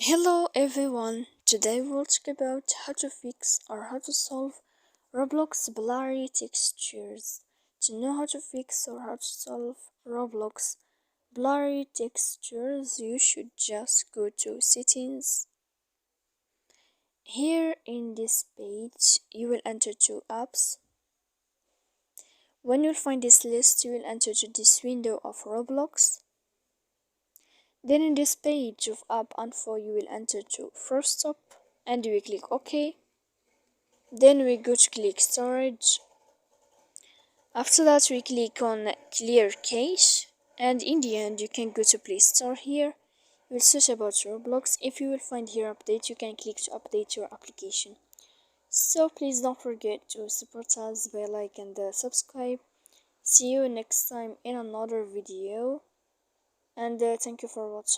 Hello everyone, today we'll talk about how to fix or how to solve Roblox blurry textures. To know how to fix or how to solve Roblox blurry textures, you should just go to settings. Here in this page, you will enter two apps. When you'll find this list, you will enter to this window of Roblox. Then in this page of app info, you will enter to first stop and we click OK. Then we go to click storage. After that we click on clear cache, and in the end you can go to Play Store. Here you will search about Roblox. If you will find here update, you can click to update your application. So please don't forget to support us by like and subscribe. See you next time in another video, and thank you for watching.